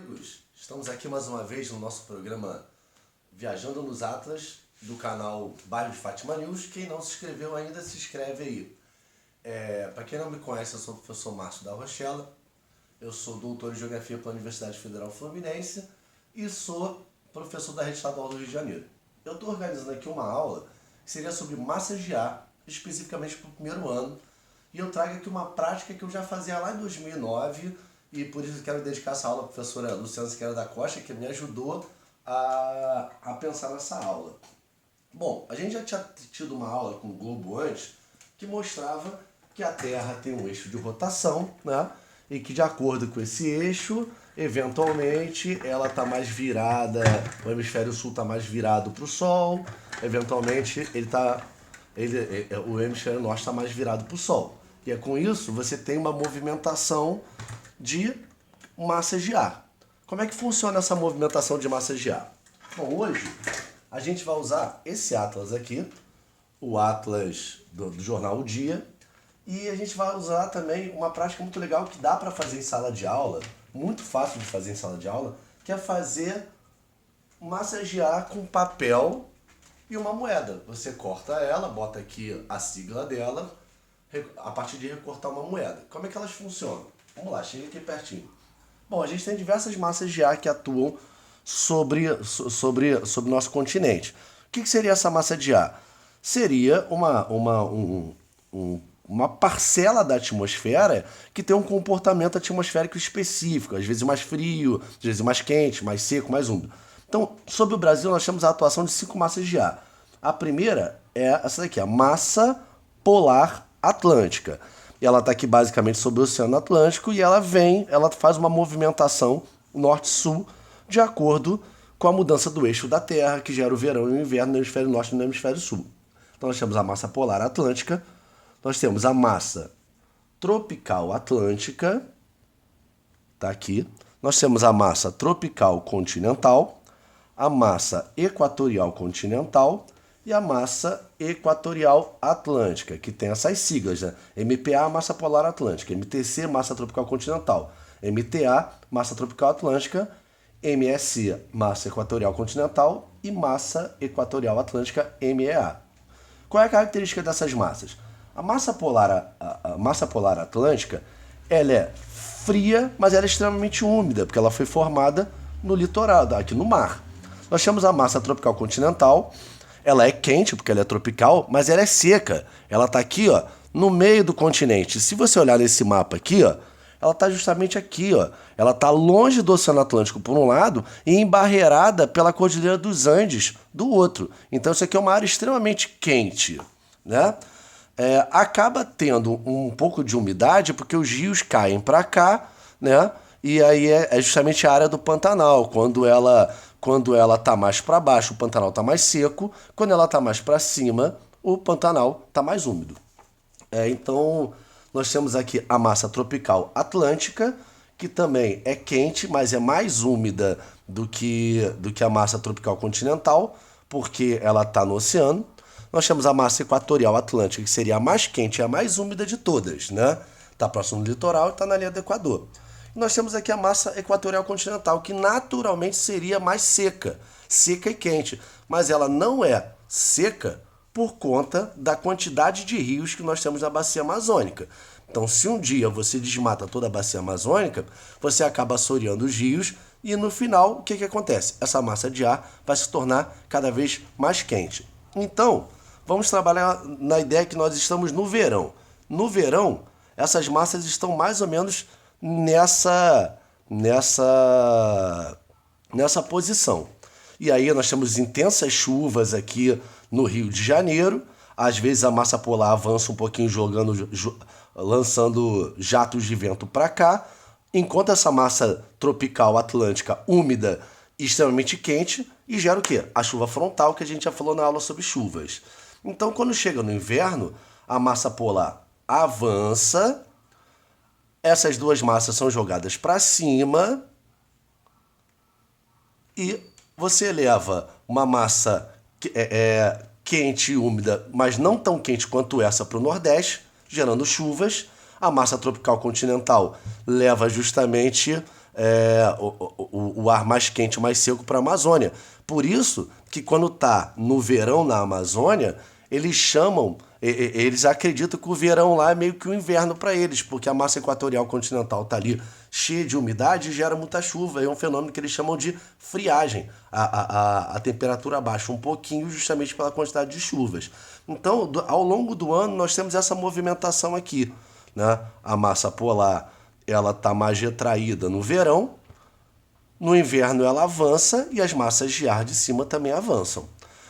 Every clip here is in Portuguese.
amigos, estamos aqui mais uma vez no nosso programa Viajando nos Atlas, do canal Bairro de Fátima News. Quem não se inscreveu ainda, se inscreve aí. Para quem não me conhece, eu sou o professor Márcio da Rochela, eu sou doutor em Geografia pela Universidade Federal Fluminense e sou professor da Rede Estadual do Rio de Janeiro. Eu estou organizando aqui uma aula que seria sobre massas de ar, especificamente para o primeiro ano, e eu trago aqui uma prática que eu já fazia lá em 2009, e por isso eu quero dedicar essa aula à professora Luciana Siqueira da Costa, que me ajudou a pensar nessa aula. Bom, a gente já tinha tido uma aula com o globo antes, que mostrava que a Terra tem um eixo de rotação, né? E que de acordo com esse eixo, eventualmente ela está mais virada, o hemisfério sul está mais virado para o Sol, eventualmente o hemisfério norte está mais virado para o Sol. E é com isso você tem uma movimentação de massas de ar. Como é que funciona essa movimentação de massas de ar? Bom, hoje a gente vai usar esse atlas aqui, o atlas do jornal O Dia, e a gente vai usar também uma prática muito legal que dá para fazer em sala de aula, muito fácil de fazer em sala de aula, que é fazer massas de ar com papel e uma moeda. Você corta ela, bota aqui a sigla dela, a partir de recortar uma moeda. Como é que elas funcionam? Vamos lá, chega aqui pertinho. Bom, a gente tem diversas massas de ar que atuam sobre o nosso continente. O que seria essa massa de ar? Seria uma parcela da atmosfera que tem um comportamento atmosférico específico, às vezes mais frio, às vezes mais quente, mais seco, mais úmido. Então, sobre o Brasil, nós temos a atuação de 5 massas de ar. A primeira é essa daqui, a massa polar atlântica. Ela está aqui basicamente sobre o Oceano Atlântico e ela faz uma movimentação norte-sul de acordo com a mudança do eixo da Terra, que gera o verão e o inverno no hemisfério norte e no hemisfério sul. Então nós temos a massa polar atlântica, nós temos a massa tropical atlântica, está aqui. Nós temos a massa tropical continental, a massa equatorial continental e a massa equatorial atlântica, que tem essas siglas, né? MPA, massa polar atlântica, MTC, massa tropical continental, MTA, massa tropical atlântica, MSC, massa equatorial continental e massa equatorial atlântica, MEA. Qual é a característica dessas massas? A massa polar atlântica, ela é fria, mas ela é extremamente úmida, porque ela foi formada no litoral, aqui no mar. Nós temos a massa tropical continental, ela é quente, porque ela é tropical, mas ela é seca. Ela está aqui, ó, no meio do continente. Se você olhar nesse mapa aqui, ó, ela está justamente aqui, ó. Ela está longe do Oceano Atlântico por um lado e embarreirada pela Cordilheira dos Andes do outro. Então isso aqui é uma área extremamente quente, né? Acaba tendo um pouco de umidade porque os rios caem para cá, né? E aí é justamente a área do Pantanal. Quando ela está mais para baixo, o Pantanal está mais seco. Quando ela está mais para cima, o Pantanal está mais úmido. Então, nós temos aqui a massa tropical atlântica, que também é quente, mas é mais úmida do que a massa tropical continental, porque ela está no oceano. Nós temos a massa equatorial atlântica, que seria a mais quente e a mais úmida de todas, né? Está próximo do litoral e está na linha do Equador. E nós temos aqui a massa equatorial continental, que naturalmente seria mais seca e quente. Mas ela não é seca por conta da quantidade de rios que nós temos na bacia amazônica. Então, se um dia você desmata toda a bacia amazônica, você acaba assoreando os rios e no final, o que acontece? Essa massa de ar vai se tornar cada vez mais quente. Então, vamos trabalhar na ideia que nós estamos no verão. No verão, essas massas estão mais ou menos nessa posição. E aí nós temos intensas chuvas aqui no Rio de Janeiro. Às vezes a massa polar avança um pouquinho lançando jatos de vento para cá, enquanto essa massa tropical atlântica úmida e extremamente quente e gera o quê? A chuva frontal, que a gente já falou na aula sobre chuvas. Então, quando chega no inverno, a massa polar avança, essas duas massas são jogadas para cima e você leva uma massa quente e úmida, mas não tão quente quanto essa para o Nordeste, gerando chuvas. A massa tropical continental leva justamente o ar mais quente e mais seco para a Amazônia. Por isso que quando está no verão na Amazônia, eles acreditam que o verão lá é meio que o inverno para eles, porque a massa equatorial continental está ali cheia de umidade e gera muita chuva. É um fenômeno que eles chamam de friagem. A temperatura baixa um pouquinho justamente pela quantidade de chuvas. Então, ao longo do ano, nós temos essa movimentação aqui, né? A massa polar ela está mais retraída no verão, no inverno ela avança e as massas de ar de cima também avançam.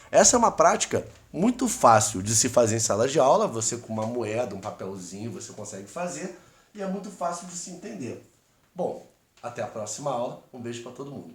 Essa é uma prática muito fácil de se fazer em sala de aula. Você com uma moeda, um papelzinho, você consegue fazer e é muito fácil de se entender. Bom, até a próxima aula. Um beijo para todo mundo.